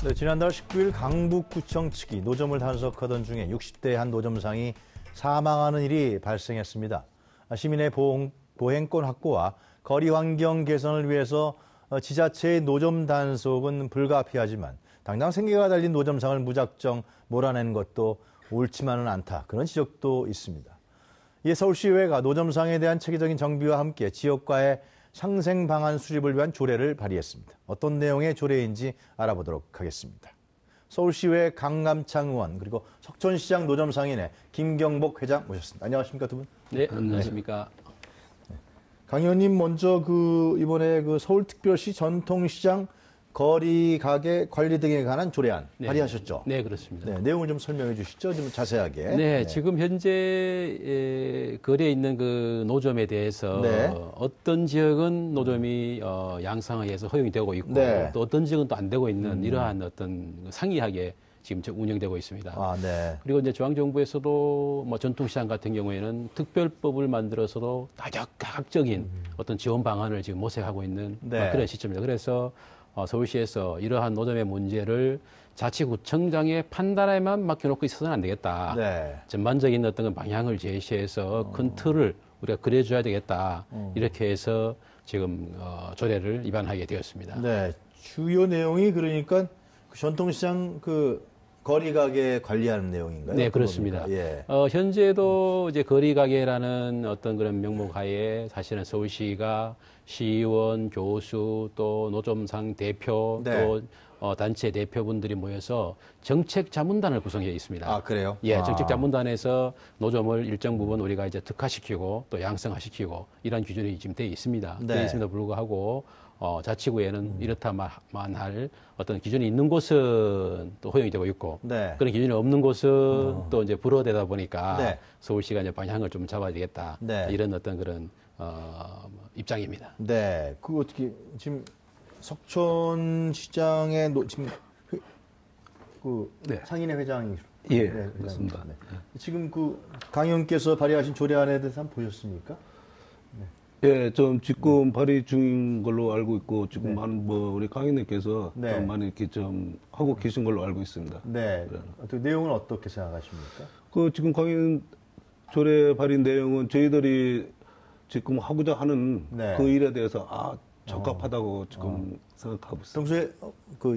네, 지난달 19일 강북구청 측이 노점을 단속하던 중에 60대 한 노점상이 사망하는 일이 발생했습니다. 시민의 보행권 확보와 거리 환경 개선을 위해서 지자체의 노점 단속은 불가피하지만 당장 생계가 달린 노점상을 무작정 몰아내는 것도 옳지만은 않다. 그런 지적도 있습니다. 이에 서울시의회가 노점상에 대한 체계적인 정비와 함께 지역과의 상생 방안 수립을 위한 조례를 발의했습니다. 어떤 내용의 조례인지 알아보도록 하겠습니다. 서울시의회 강남창 의원 그리고 석촌시장 노점상인의 김경복 회장 모셨습니다. 안녕하십니까 두 분? 네, 안녕하십니까. 네. 강 의원님 먼저 이번에 서울특별시 전통시장 거리 가게 관리 등에 관한 조례안 발의하셨죠? 네, 그렇습니다. 네, 내용을 좀 설명해 주시죠. 좀 자세하게. 네, 지금 현재 거리에 있는 그 노점에 대해서 어떤 지역은 노점이 양상에 의해서 허용이 되고 있고 또 어떤 지역은 또 안 되고 있는 이러한 어떤 상이하게 지금 운영되고 있습니다. 아, 네. 그리고 이제 중앙정부에서도 뭐 전통시장 같은 경우에는 특별법을 만들어서도 다각적인 어떤 지원 방안을 지금 모색하고 있는 그런 시점입니다. 그래서 서울시에서 이러한 노점의 문제를 자치구청장의 판단에만 맡겨놓고 있어서는 안 되겠다. 전반적인 어떤 방향을 제시해서 큰 틀을 우리가 그려줘야 되겠다. 이렇게 해서 지금 조례를 입안하게 되었습니다. 네, 주요 내용이 그러니까 전통시장 거리 가게 관리하는 내용인가요? 네, 그렇습니다. 현재도 이제 거리 가게라는 어떤 그런 명목 하에 사실은 서울시가 시의원, 교수, 또 노점상 대표, 또 단체 대표분들이 모여서 정책 자문단을 구성해 있습니다. 아, 그래요? 예, 정책 자문단에서 노점을 일정 부분 우리가 이제 특화시키고 또 양성화시키고 이런 기준이 지금 되어 있습니다. 되어 있음에도 불구하고 자치구에는 이렇다만 할 어떤 기준이 있는 곳은 또 허용이 되고 있고 그런 기준이 없는 곳은 또 이제 불어대다 보니까 서울시가 이제 방향을 좀 잡아야 되겠다. 이런 어떤 그런 입장입니다. 네, 어떻게 지금 석촌시장의 지금 상인회 회장이 그렇습니다. 지금 강 의원께서 발의하신 조례안에 대해서 한번 보셨습니까? 예, 좀 지금 발의 중인 걸로 알고 있고 지금 많은 우리 강 의원님께서 좀 많이 이렇게 좀 하고 계신 걸로 알고 있습니다. 네. 내용은 어떻게 생각하십니까? 지금 강 의원 조례 발의 내용은 저희들이 지금 하고자 하는 그 일에 대해서 적합하다고 지금 생각하고 있습니다. 평소에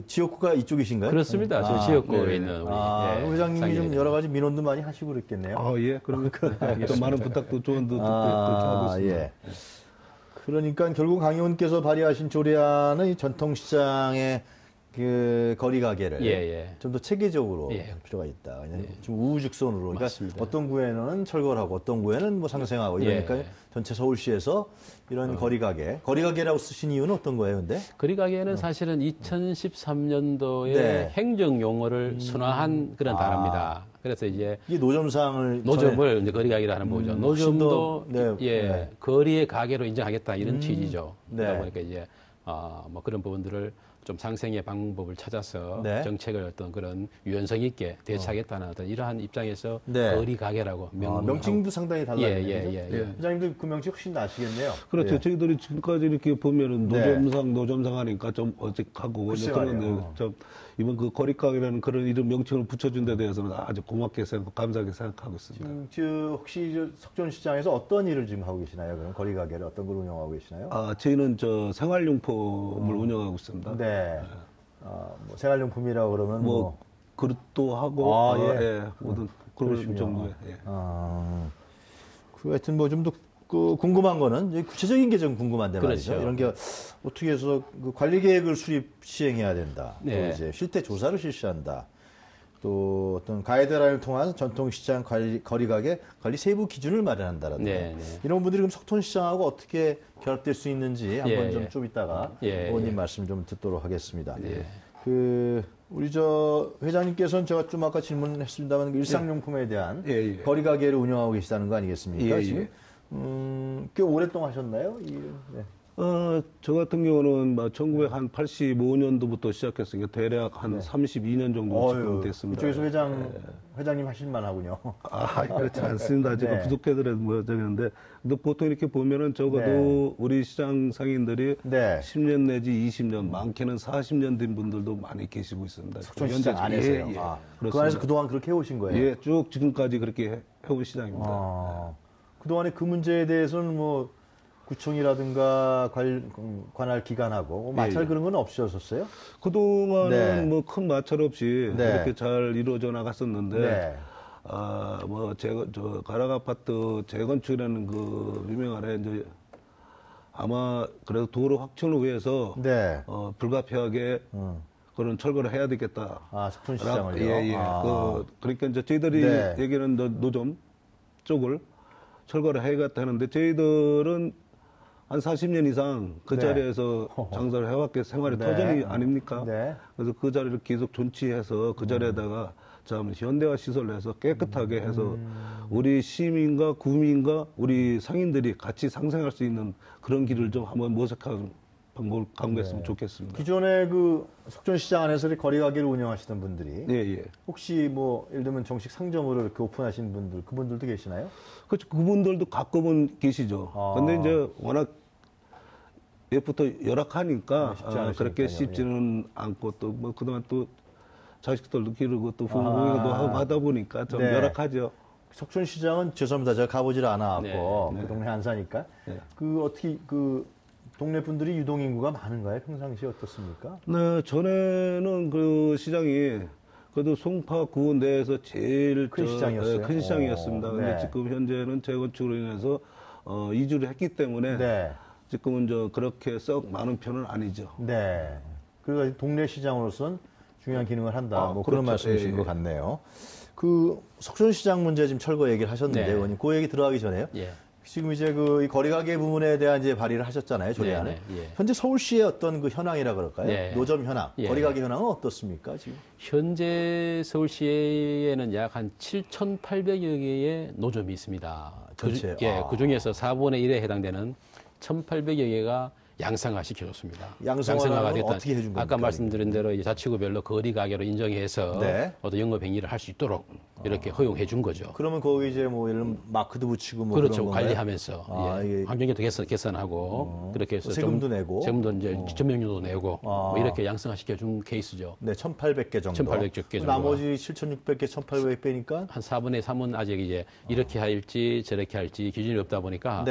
지역구가 이쪽이신가요? 그렇습니다. 저 지역구에 있는 우리 회장님이 좀 여러 가지 민원도 많이 하시고 그랬겠네요. 예, 그러니까 또 많은 부탁도 조언도 듣고 그렇게 하고 있습니다. 그러니까 결국 강 의원께서 발의하신 조례안은 이 전통시장의 거리 가게를 좀 더 체계적으로 할 필요가 있다. 좀 우후죽순으로. 그러니까 어떤 구에는 철거하고 어떤 구에는 뭐 상생하고 이러니까 전체 서울시에서 이런 거리 가게라고 쓰신 이유는 어떤 거예요, 근데? 거리 가게는 사실은 2013년도에 행정 용어를 순화한 그런 단어입니다. 그래서 이제 이게 노점을 이제 거리 가게로 하는 거죠. 노점도 거리의 가게로 인정하겠다 이런 취지죠. 그러다 보니까 이제 뭐 그런 부분들을 좀 상생의 방법을 찾아서 정책을 어떤 그런 유연성 있게 대처하겠다는 어떤 이러한 입장에서 거리 가게라고 명칭도 상당히 달라요. 회장님도 그 명칭 훨씬 나시겠네요. 그렇죠. 저희들이 지금까지 이렇게 보면은 노점상 하니까 좀 어색하고 그런데 이번 거리 가게라는 그런 이름 명칭을 붙여준 데 대해서는 아주 고맙게 감사하게 생각하고 있습니다. 혹시 석촌시장에서 어떤 일을 지금 하고 계시나요? 그럼 거리 가게를 어떤 걸 운영하고 계시나요? 저희는 생활용품을 운영하고 있습니다. 뭐 생활용품이라고 그러면 그릇도 하고 모든 그런 정도의. 하여튼 좀 더 궁금한 거는 구체적인 게 좀 궁금한데 말이죠. 이런 게 어떻게 해서 관리 계획을 시행해야 된다. 또 이제 실태 조사를 실시한다. 또 어떤 가이드라인을 통한 전통시장 거리 가게 관리 세부 기준을 마련한다라든가 이런 분들이 그럼 석촌시장하고 어떻게 결합될 수 있는지 한번 좀 이따가 의원님 말씀 좀 듣도록 하겠습니다. 우리 회장님께서는 제가 좀 아까 질문했습니다만 일상용품에 대한 거리 가게를 운영하고 계시다는 거 아니겠습니까? 지금 꽤 오랫동안 하셨나요? 저 같은 경우는 1985년도부터 시작했으니까 대략 한 32년 정도 지금 됐습니다. 그쪽에서 회장님 하실만 하군요. 그렇지 않습니다. 제가 부족해더라도 저는데 보통 이렇게 보면은 적어도 우리 시장 상인들이 10년 내지 20년, 많게는 40년 된 분들도 많이 계시고 있습니다. 속촌시장 안에서요? 그 안에서 그동안 그렇게 해오신 거예요? 예, 쭉 지금까지 그렇게 해온 시장입니다. 그동안에 그 문제에 대해서는 뭐 구청이라든가 관할 기관하고 마찰 그런 건 없으셨어요? 그동안은 뭐 큰 마찰 없이 이렇게 잘 이루어져 나갔었는데 저 가락 아파트 재건축이라는 그 유명한 이제 아마 그래도 도로 확충을 위해서 불가피하게 그런 철거를 해야 되겠다. 속촌시장을요? 그러니까 이제 저희들이 얘기는 노점 쪽을 철거를 해야겠다 하는데 저희들은 한 40년 이상 그 자리에서 장사를 해왔기 생활의 터전이 아닙니까? 그래서 그 자리를 계속 존치해서 그 자리에다가 현대화 시설을 해서 깨끗하게 해서 우리 시민과 구민과 우리 상인들이 같이 상생할 수 있는 그런 길을 좀 한번 모색하는 방법을 강구했으면 좋겠습니다. 기존에 그 속촌시장 안에서 거리가게를 운영하시던 분들이 혹시 뭐 예를 들면 정식 상점으로 이렇게 오픈하신 분들 그분들도 계시나요? 그렇죠. 그분들도 가끔은 계시죠. 근데 이제 워낙 옛부터 열악하니까 그렇게 쉽지는 않고 또 뭐 그동안 또 자식들도 기르고 또 부모도 하고 하다 보니까 좀 열악하죠. 속촌시장은 죄송합니다. 제가 가보질 않아갖고 그 동네 안 사니까 그 어떻게 그 동네 분들이 유동인구가 많은가요? 평상시에 어떻습니까? 네, 전에는 그 시장이 그래도 송파구 내에서 제일 큰 시장이었어요. 큰 시장이었습니다. 근데 지금 현재는 재건축으로 인해서 이주를 했기 때문에 지금은 그렇게 썩 많은 편은 아니죠. 그래서 동네 시장으로서는 중요한 기능을 한다. 뭐 그런 말씀이신 것 같네요. 그 속촌시장 문제 지금 철거 얘기를 하셨는데 의원님 그 얘기 들어가기 전에요. 지금 이제 그 거리가게 부분에 대한 이제 발의를 하셨잖아요, 조례안을. 현재 서울시의 어떤 그 현황이라 그럴까요? 노점 현황, 거리가게 현황은 어떻습니까, 지금? 현재 서울시에는 약 한 7,800여 개의 노점이 있습니다. 전체. 그 중에서 4분의 1에 해당되는 1,800여 개가 양성화 시켜줬습니다. 양성화가 어떻게 해준 겁니까? 아까 말씀드린 대로 이제 자치구별로 거리 가게로 인정해서 어떤 영업 행위를 할 수 있도록 이렇게 허용해 준 거죠. 그러면 거기 이제 뭐 예를 들면 마크도 붙이고 뭐 그렇죠. 그런 건가요? 관리하면서 환경에도 개선하고 그렇게 해서 세금도 내고 세금도 이제 전명료도 내고 뭐 이렇게 양성화 시켜준 케이스죠. 1,800개 정도. 1,800개 정도. 나머지 7,600개, 1,800개니까 한 4분의 3은 아직 이제 이렇게 할지 저렇게 할지 기준이 없다 보니까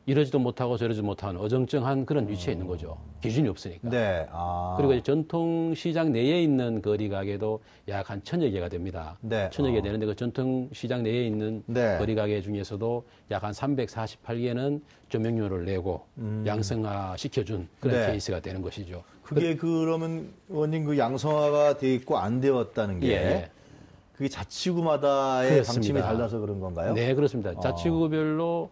이러지도 못하고 저러지도 못하는 어정쩡한 그런 위치에 있는 거죠. 기준이 없으니까. 그리고 이제 전통시장 내에 있는 거리 가게도 약 한 1,000여 개가 됩니다. 1,000여 개 되는데 그 전통시장 내에 있는 거리 가게 중에서도 약 한 348개는 전명료를 내고 양성화 시켜준 그런 케이스가 되는 것이죠. 그게 그러면 의원님 그 양성화가 돼 있고 안 되었다는 게 그게 자치구마다의 방침이 달라서 그런 건가요? 네, 그렇습니다. 자치구별로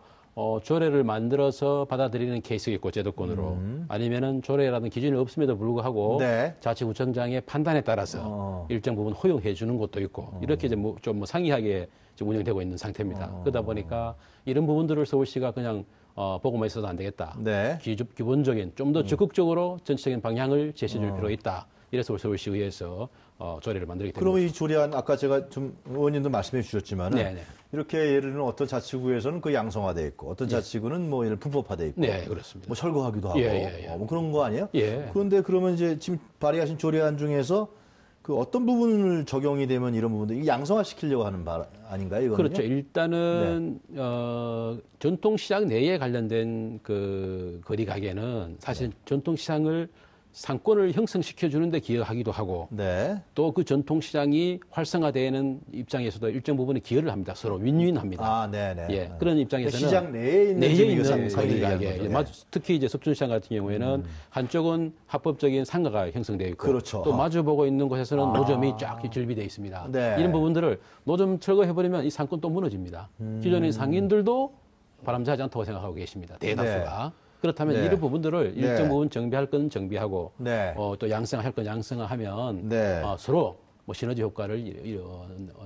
조례를 만들어서 받아들이는 케이스가 있고 제도권으로 아니면은 조례라는 기준이 없음에도 불구하고 자치구청장의 판단에 따라서 일정 부분 허용해 주는 것도 있고 이렇게 이제 좀 상이하게 지금 운영되고 있는 상태입니다. 그러다 보니까 이런 부분들을 서울시가 그냥 보고만 있어도 안 되겠다. 기본적인 좀 더 적극적으로 전체적인 방향을 제시해 줄 필요가 있다. 이래서 서울시의회에서 조례를 만들게 됩니다. 그러면 이 조례안 아까 제가 좀 의원님도 말씀해 주셨지만 이렇게 예를 들면 어떤 자치구에서는 그 양성화돼 있고 어떤 자치구는 뭐 예를 불법화돼 있고 그렇습니다. 뭐 철거하기도 하고 뭐 그런 거 아니에요? 그런데 그러면 이제 지금 발의하신 조례안 중에서 그 어떤 부분을 적용이 되면 이런 부분들 이 양성화 시키려고 하는 바 아닌가요? 이거는요? 그렇죠. 일단은 전통시장 내에 관련된 그 거리 가게는 사실 전통시장을 상권을 형성시켜 주는데 기여하기도 하고 또 그 전통시장이 활성화되는 입장에서도 일정 부분에 기여를 합니다. 서로 윈윈합니다. 그런 입장에서는 시장 내에 있는 거리 가게 특히 이제 속촌시장 같은 경우에는 한쪽은 합법적인 상가가 형성되어 있고 또 마주보고 있는 곳에서는 노점이 쫙 즐비되어 있습니다. 이런 부분들을 노점 철거해버리면 이 상권 또 무너집니다. 기존의 상인들도 바람직하지 않다고 생각하고 계십니다. 대다수가. 그렇다면 이런 부분들을 일정 부분 정비할 건 정비하고 또 양성할 건 양성하면 서로 뭐 시너지 효과를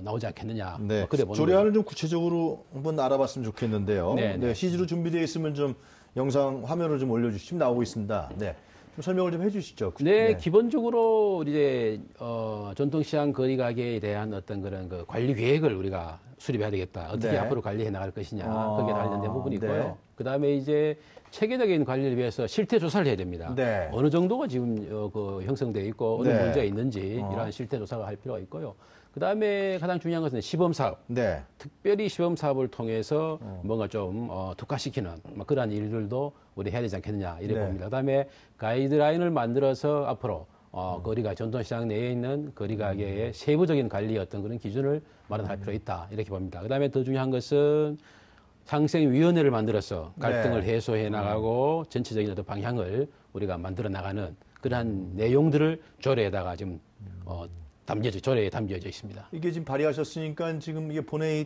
나오지 않겠느냐. 네. 뭐 그래 보는 조례안을 좀 구체적으로 한번 알아봤으면 좋겠는데요. 네, 네. CG로 준비되어 있으면 좀 영상 화면을 좀 올려주시면 나오고 있습니다. 네. 좀 설명을 좀 해주시죠. 네, 기본적으로 이제 전통시장 거리 가게에 대한 어떤 그런 그 관리 계획을 우리가 수립해야 되겠다. 어떻게 네. 앞으로 관리해 나갈 것이냐. 거기에 관련된 부분이 있고요. 네. 그다음에 이제 체계적인 관리를 위해서 실태 조사를 해야 됩니다. 네. 어느 정도가 지금 그 형성되어 있고 어느 네. 문제가 있는지 이러한 실태 조사가 할 필요가 있고요. 그다음에 가장 중요한 것은 시범 사업. 네. 특별히 시범 사업을 통해서 뭔가 좀 특화시키는 뭐 그러한 일들도 우리 해야 되지 않겠느냐 이렇게 네. 봅니다. 그다음에 가이드라인을 만들어서 앞으로 거리가 전통시장 내에 있는 거리 가게의 세부적인 관리 어떤 그런 기준을 마련할 필요가 있다 이렇게 봅니다. 그다음에 더 중요한 것은 상생위원회를 만들어서 갈등을 네. 해소해 나가고 전체적인 어떤 방향을 우리가 만들어 나가는 그러한 내용들을 조례에다가 지금 조례에 담겨져 있습니다. 이게 지금 발의하셨으니까 지금 이게 본회의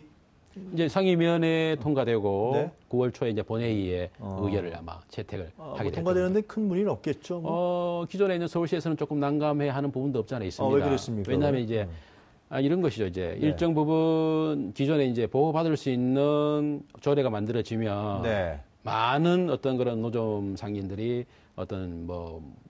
이제 상임위원회 통과되고 네. 9월 초에 이제 본회의에 의결을 아마 채택을 하게 될 통과되는데 큰 문의는 없겠죠. 뭐. 기존에 있는 서울시에서는 조금 난감해하는 부분도 없지 않아 있습니다. 왜 그랬습니까? 왜냐하면 이제 이런 것이죠. 이제 네. 일정 부분 기존에 이제 보호받을 수 있는 조례가 만들어지면 네. 많은 어떤 그런 노점 상인들이 어떤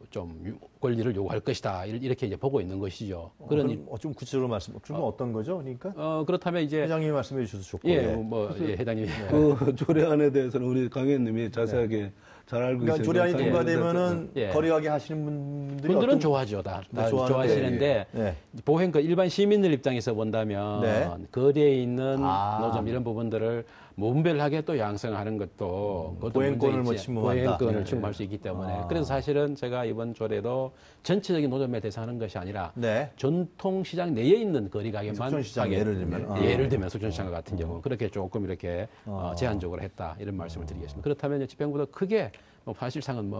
좀 권리를 요구할 것이다 이렇게 이제 보고 있는 것이죠. 그럼 좀 구체적으로 좀 어떤 거죠? 그러니까 그렇다면 이제 회장님이 말씀해 주셔도 좋고. 회장님이 그 조례안에 대해서는 우리 강 의원님이 자세하게 잘 알고 그러니까 있어요. 조례안이 통과되면은 예. 거리가게 하시는 분들은 분들은 좋아하죠. 다 좋아하시는데 네. 보행권 일반 시민들 입장에서 본다면 네. 거리에 있는 노점 이런 부분들을 무분별하게 또 양성하는 것도 그것도 보행권을 문제이지. 침범한다. 보행권을 침범할 수 있기 때문에 그래서 사실은 제가 이번 조례도 전체적인 노점에 대해서 하는 것이 아니라 네. 전통시장 내에 있는 거리 가게만 속전시장 예를 들면 예를 들면 속전시장 같은 경우 그렇게 조금 이렇게 제한적으로 했다 이런 말씀을 드리겠습니다. 그렇다면 집행부도 크게 사실상은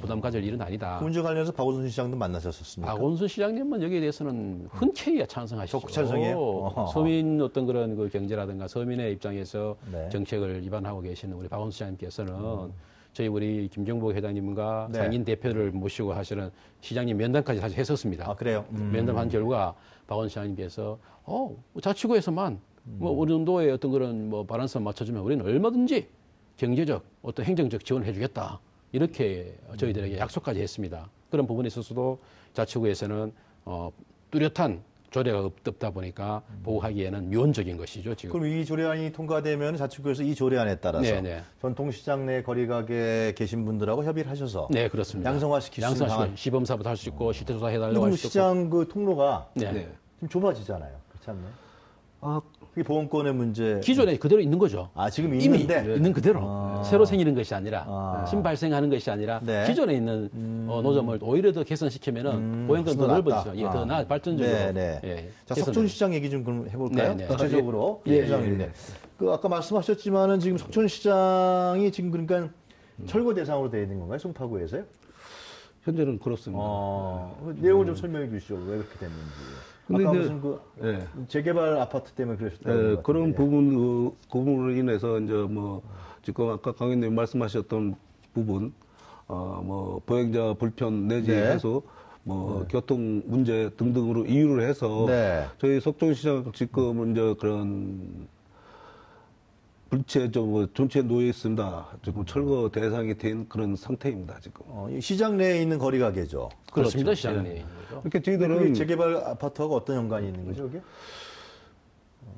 부담 가질 일은 아니다. 그 문제 관련해서 박원순 시장도 만나셨었습니까? 박원순 시장님은 여기에 대해서는 흔쾌히 찬성하시죠. 적극 찬성이에요? 서민 어떤 그런 그 경제라든가 서민의 입장에서 네. 정책을 위반하고 계시는 우리 박원순 시장님께서는 저희 우리 김정복 회장님과 네. 상인 대표를 모시고 하시는 시장님 면담까지 사실 했었습니다. 아, 그래요? 면담한 결과 박원순 시장님께서 자치구에서만 어느 정도의 어떤 그런 바란스만 맞춰주면 우리는 얼마든지 경제적 어떤 행정적 지원을 해주겠다 이렇게 저희들에게 약속까지 했습니다. 그런 부분에 있어서도 자치구에서는 뚜렷한 조례가 없다 보니까 보호하기에는 미온적인 것이죠 지금. 그럼 이 조례안이 통과되면 자치구에서 이 조례안에 따라서 네네. 전통시장 내 거리가게 계신 분들하고 협의를 하셔서 네 그렇습니다. 양성화시킬 수 있는 시범사부터 할 수 있고 실태조사 해달라고 그럼 할 수 있고. 시장 그 통로가 네. 좀 좁아지잖아요. 그렇지 않나요? 아, 그게 보험권의 문제. 기존에 그대로 있는 거죠. 지금 이미 있는데 있는 그대로 새로 생기는 것이 아니라 신발생하는 것이 아니라 네. 기존에 있는 노점을 오히려 더 개선시키면은 보행권 더 넓어지죠. 예, 더 발전적으로. 네. 예, 자, 개선을. 석촌시장 얘기 좀 그럼 해볼까요? 네, 네. 구체적으로 회장님. 네. 그 아까 말씀하셨지만은 지금 석촌시장이 지금 그러니까 철거 대상으로 되어 있는 건가요? 송파구에서요? 현재는 그렇습니다. 내용을 좀 설명해 주시죠. 왜 그렇게 됐는지. 근데 아까 이제- 무슨 그 네. 재개발 아파트 때문에 그러셨다고. 그런 부분, 그 부분으로 인해서 이제 지금 아까 강 의원님 말씀하셨던 부분, 보행자 불편 내지 네. 해서 교통 문제 등등으로 이유를 해서 네. 저희 석촌시장 지금은 이제 그런 존치에 놓여 있습니다. 지금 철거 대상이 된 그런 상태입니다, 지금. 이 시장 내에 있는 거리가게죠. 그렇습니다. 시장 내에 있는 거죠. 이렇게 그게 저희들은 재개발 아파트하고 어떤 연관이 있는 거죠, 이게?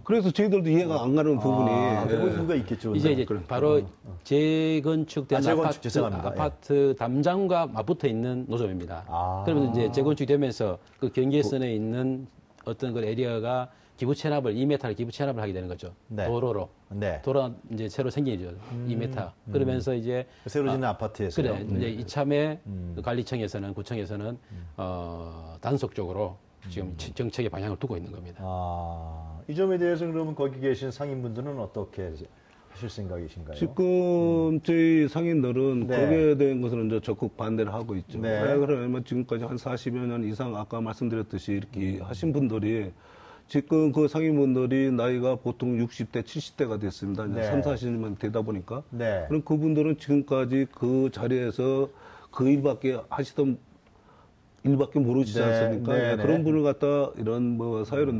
그래서 저희들도 이해가 안 가는 부분이 뭐 이유가 있겠죠. 이제 근데. 바로 재건축된 재건축, 죄송합니다. 아파트 담장과 맞붙어 있는 노점입니다. 그러면 이제 재건축되면서 그 경계선에 있는 어떤 그 에리어가 기부 체납을 2m를 기부 체납을 하게 되는 거죠. 네. 도로로. 네. 도로 이제 새로 생기죠. 2m. 그러면서 이제 새로 짓는 아파트에서. 그래 이제 이참에 그 관리청에서는 구청에서는 단속적으로 지금 정책의 방향을 두고 있는 겁니다. 이 점에 대해서 그러면 거기 계신 상인분들은 어떻게 하실 생각이신가요? 지금 저희 상인들은 네. 거기에 대한 것은 이제 적극 반대를 하고 있죠. 네. 왜 그러냐면 지금까지 한 40여 년 이상 아까 말씀드렸듯이 이렇게 하신 분들이 지금 그 상인분들이 나이가 보통 60대, 70대가 됐습니다. 이제 네. 3, 40년 되다 보니까. 네. 그럼 그분들은 지금까지 그 자리에서 그 일밖에 하시던 일밖에 모르시지 네, 않습니까? 네, 네. 그런 분을 갖다 이런 뭐 사회로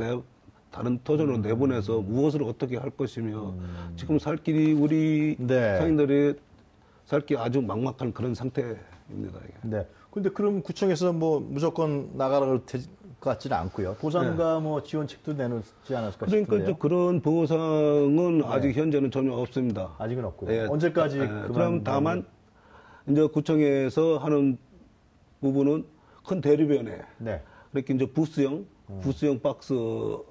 다른 터전으로 내보내서 무엇을 어떻게 할 것이며 지금 살 길이 우리 네. 상인들이 살 길이 아주 막막한 그런 상태입니다. 이게. 네. 근데 그럼 구청에서 뭐 무조건 나가라 그럴 것 같지는 않고요. 보상과 뭐 지원책도 내놓지 않았을까 그러니까 싶은데요. 이제 그런 보상은 아직 현재는 전혀 없습니다. 아직은 없고요. 예. 언제까지 그럼 다만 이제 구청에서 하는 부분은 큰 대리변에 네. 그렇게 이제 부스형 박스라고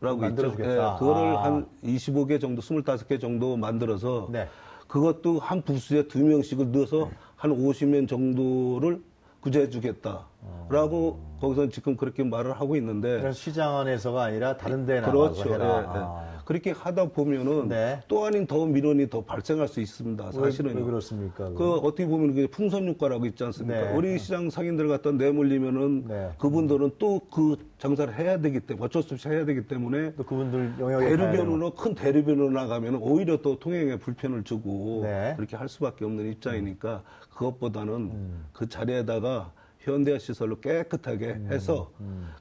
있죠. 만들어주겠다. 그거를 한 25개 정도, 25개 정도 만들어서 네. 그것도 한 부스에 2명씩을 넣어서 한 50명 정도를 구제해주겠다라고 거기서 지금 그렇게 말을 하고 있는데. 그래서 시장 안에서가 아니라 다른 데 나가서 그렇죠. 해라. 그렇게 하다 보면은 네. 또 아닌 더 민원이 더 발생할 수 있습니다. 사실은. 왜 그렇습니까? 그 어떻게 보면 그게 풍선효과라고 있지 않습니까? 네. 우리 시장 상인들 갖다 내몰리면은 네. 그분들은 또 그 장사를 해야 되기 때문에 어쩔 수 없이 해야 되기 때문에 또 그분들 영역에 대류변으로 큰 대류변으로 나가면 오히려 또 통행에 불편을 주고 네. 그렇게 할 수밖에 없는 입장이니까 그것보다는 그 자리에다가 현대화 시설로 깨끗하게 해서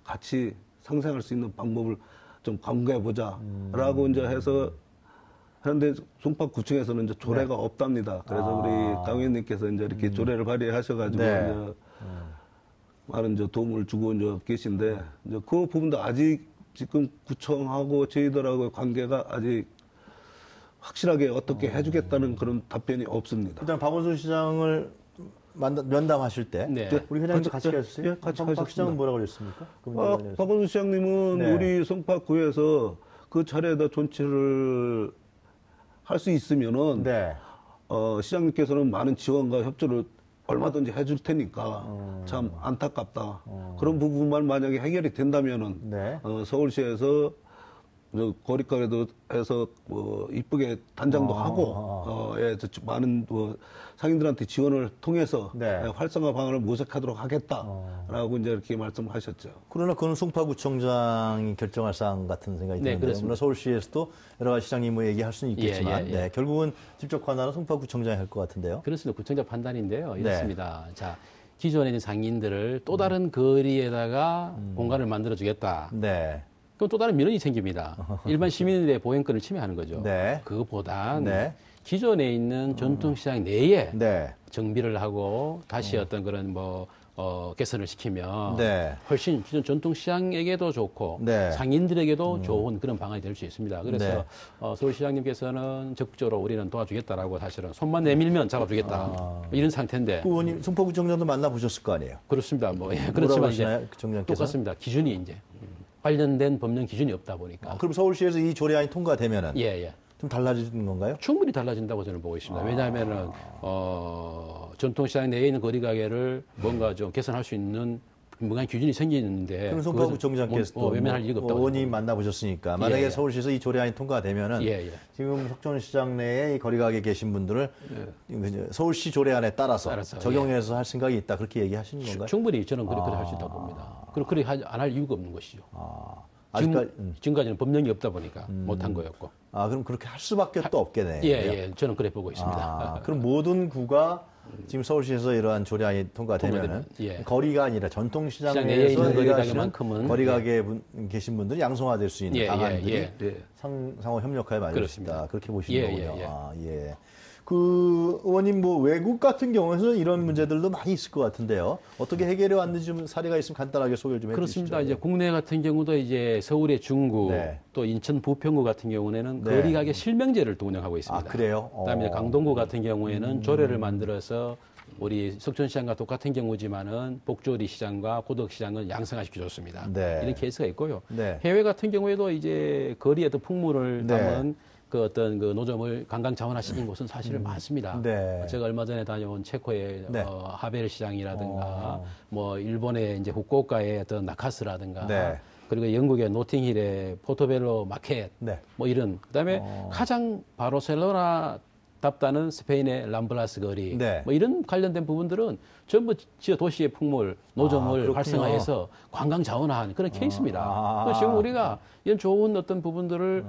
같이 상생할 수 있는 방법을 좀 강구해보자라고 이제 해서 현대 송파구청에서는 이제 조례가 없답니다. 그래서 우리 강 의원님께서 이제 이렇게 조례를 발의하셔가지고 네. 이제 많은 이제 도움을 주고 이제 계신데 이제 그 부분도 아직 지금 구청하고 저희들하고의 관계가 아직 확실하게 어떻게 해주겠다는 그런 답변이 없습니다. 일단 박원순 시장을 면담하실 때 네. 우리 회장님도 같이 가셨어요? 예, 같이 박 가셨습니다. 시장은 뭐라고 그랬습니까? 박원순 시장님은 네. 우리 송파구에서 그 차례에다 존치를 할 수 있으면은 네. 시장님께서는 많은 지원과 협조를 얼마든지 해줄 테니까 참 안타깝다. 그런 부분만 만약에 해결이 된다면은 네. 서울시에서 거리가게도 해서 이쁘게 단장도 하고 예, 많은 상인들한테 지원을 통해서 네. 활성화 방안을 모색하도록 하겠다라고 이제 이렇게 말씀하셨죠. 그러나 그건 송파구청장이 결정할 사안 같은 생각이 네, 드는데 그렇습니다. 물론 서울시에서도 여러 가지 시장님 뭐 얘기할 수는 있겠지만 예, 예, 예. 네, 결국은 직접 관할은 송파구청장이 할 것 같은데요. 그렇습니다. 구청장 판단인데요. 네. 이렇습니다. 자, 기존에 있는 상인들을 또 다른 거리에다가 공간을 만들어주겠다. 네. 그럼 또 다른 민원이 생깁니다. 일반 시민들의 보행권을 침해하는 거죠. 네. 그것보단 네. 기존에 있는 전통시장 내에 네. 정비를 하고 다시 어떤 그런 개선을 시키면 네. 훨씬 기존 전통시장에게도 좋고 네. 상인들에게도 좋은 그런 방안이 될 수 있습니다. 그래서 네. 서울시장님께서는 적극적으로 우리는 도와주겠다라고 사실은 손만 내밀면 잡아주겠다 이런 상태인데 그 의원님 송파구청장도 만나보셨을 거 아니에요? 그렇습니다. 뭐라고 그렇지만 이제 하시나요? 그 청장께서? 똑같습니다. 기준이 이제 관련된 법령 기준이 없다 보니까 그럼 서울시에서 이 조례안이 통과되면은 예. 좀 달라지는 건가요? 충분히 달라진다고 저는 보고 있습니다. 왜냐하면은 전통시장 내에 있는 거리 가게를 뭔가 좀 개선할 수 있는 분명한 기준이 생기는데 그럼 송파구청장께서도 외면할 이유가 없다고 의원님 만나보셨으니까 만약에 예. 서울시에서 이 조례안이 통과되면은 예. 지금 석촌시장 내에 이 거리 가게 계신 분들을 서울시 조례안에 따라서 적용해서 할 생각이 있다 그렇게 얘기하시는 건가요? 충분히 저는 그렇게 할 수 있다고 봅니다. 그리고 그렇게 안 할 이유가 없는 것이죠. 지금까지는 법령이 없다 보니까 못한 거였고. 그럼 그렇게 할 수밖에 또 없겠네요. 예. 저는 그래 보고 있습니다. 그럼 모든 구가 지금 서울시에서 이러한 조례안이 통과되면은 예. 거리가 아니라 전통시장 시장 내에 내에서 있는 거리 일하시는 가게만큼은 거리 가게에 계신 분들이 양성화될 수 있는 방안들이 예. 상호 협력하에 마련될 수 그렇습니다. 있다. 그렇게 보시는 예, 거군요. 예. 그 의원님 뭐 외국 같은 경우에는 이런 문제들도 많이 있을 것 같은데요. 어떻게 해결해 왔는지 좀 사례가 있으면 간단하게 소개를 좀 그렇습니다. 해주시죠. 이제 국내 같은 경우도 이제 서울의 중구 네. 또 인천 부평구 같은 경우에는 네. 거리 가게 실명제를 또 운영하고 있습니다. 그래요? 그다음에 강동구 같은 경우에는 조례를 만들어서 우리 석촌시장과 똑같은 경우지만은 복조리 시장과 고덕 시장을 양성화시켜줬습니다. 네. 이런 케이스가 있고요. 네. 해외 같은 경우에도 이제 거리에 또 풍물을 네. 담은 그 어떤 그 노점을 관광 자원화시킨 곳은 사실 많습니다. 네. 제가 얼마 전에 다녀온 체코의 네. 하베르 시장이라든가 뭐 일본의 이제 후쿠오카의 어떤 나카스라든가 네. 그리고 영국의 노팅힐의 포토벨로 마켓 네. 뭐 이런 그다음에 가장 바르셀로나답다는 스페인의 람블라스 거리 네. 뭐 이런 관련된 부분들은 전부 지역 도시의 풍물 노점을 그렇군요. 활성화해서 관광 자원화한 그런 케이스입니다. 그래서 지금 우리가 이런 좋은 어떤 부분들을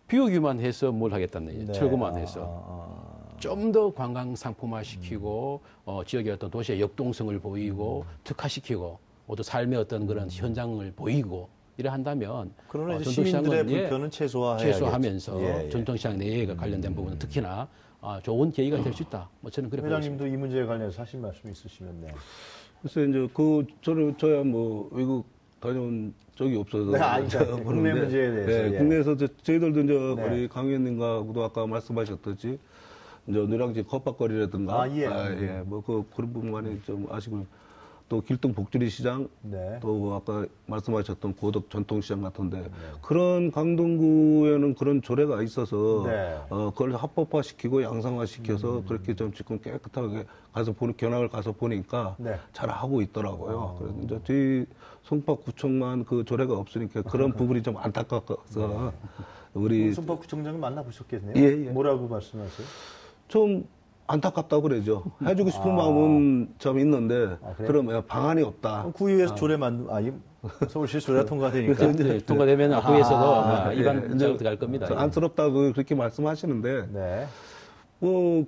비우기만 해서 뭘 하겠다는 얘기죠. 철거만 해서. 좀 더 관광 상품화시키고 지역의 어떤 도시의 역동성을 보이고 특화시키고 모두 삶의 어떤 그런 현장을 보이고 이래 한다면 그러나 이제 시민들의 불편은 최소화하면서 예, 예. 전통시장 내에 관련된 부분은 특히나 좋은 계기가 될 수 있다. 뭐 저는 그렇게 보고 있습니다. 회장님도 이 문제에 관해서 하실 말씀 있으시면 네. 글쎄 이제 저야 뭐 외국 다녀온 적이 없어서 국내 문제에 대해서 네, 국내에서 저희들도 이제 네. 우리 강 의원님과도 아까 말씀하셨듯이 이제 노량진 컵밥거리라든가 뭐 그런 부분만이 좀 아시고 또 길동 복주리 시장 네. 또 아까 말씀하셨던 고덕 전통시장 같은데 그런 강동구에는 그런 조례가 있어서 그걸 합법화시키고 양상화시켜서 그렇게 좀 지금 깨끗하게 가서 견학을 가서 보니까 잘 하고 있더라고요. 그래서 이제 저희 송파구청만 그 조례가 없으니까 그런 부분이 좀 안타까워서 우리 송파구청장은 만나보셨겠네요. 예. 뭐라고 말씀하세요? 좀 안타깝다고 그러죠. 해주고 싶은 마음은 좀 있는데 그러면 방안이 없다. 구의회에서 조례 서울시 조례가 통과되니까 통과되면 구의회에서도 이반 작업 들어갈 겁니다. 안쓰럽다고 그렇게 말씀하시는데 그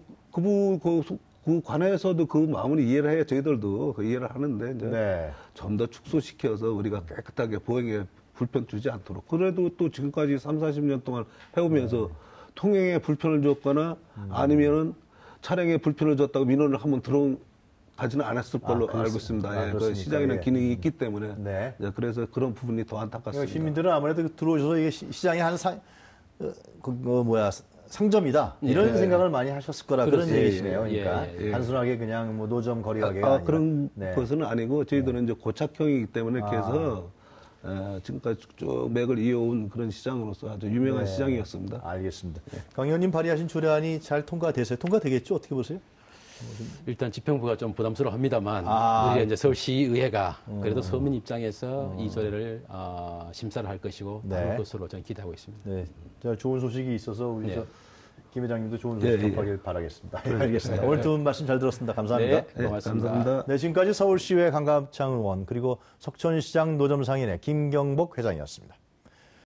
관해서도 그 마음을 이해를 해야 저희들도 이해를 하는데 이제 좀 더 축소시켜서 우리가 깨끗하게 보행에 불편 주지 않도록 그래도 또 지금까지 30-40년 동안 해오면서 통행에 불편을 줬거나 아니면은 차량에 불편을 줬다고 민원을 한번 들어가지는 않았을 걸로 알고 있습니다. 그 시장에는 기능이 있기 때문에 그래서 그런 부분이 더 안타깝습니다. 시민들은 아무래도 들어오셔서 이게 시장이 한 상점이다 이런 생각을 많이 하셨을 거라 그런 얘기시네요. 그러니까 단순하게 그냥 뭐 노점 거리가게가 그런 것은 아니고 저희들은 이제 고착형이기 때문에 그래서 지금까지 쭉 맥을 이어온 그런 시장으로서 아주 유명한 시장이었습니다. 알겠습니다. 강 의원님 발의하신 조례안이 잘 통과돼서요. 통과되겠죠? 어떻게 보세요? 일단 집행부가 좀 부담스러워합니다만 우리가 이제 서울시의회가 그래도 서민 입장에서 이 조례를 심사를 할 것이고 다룰 것으로 저는 기대하고 있습니다. 네, 좋은 소식이 있어서 우리 김 회장님도 좋은 소식 접하길 바라겠습니다. 알겠습니다. 오늘 두 분 말씀 잘 들었습니다. 감사합니다. 고맙습니다. 감사합니다. 네, 지금까지 서울시의회 강갑창 의원 그리고 석천시장 노점상인의 김경복 회장이었습니다.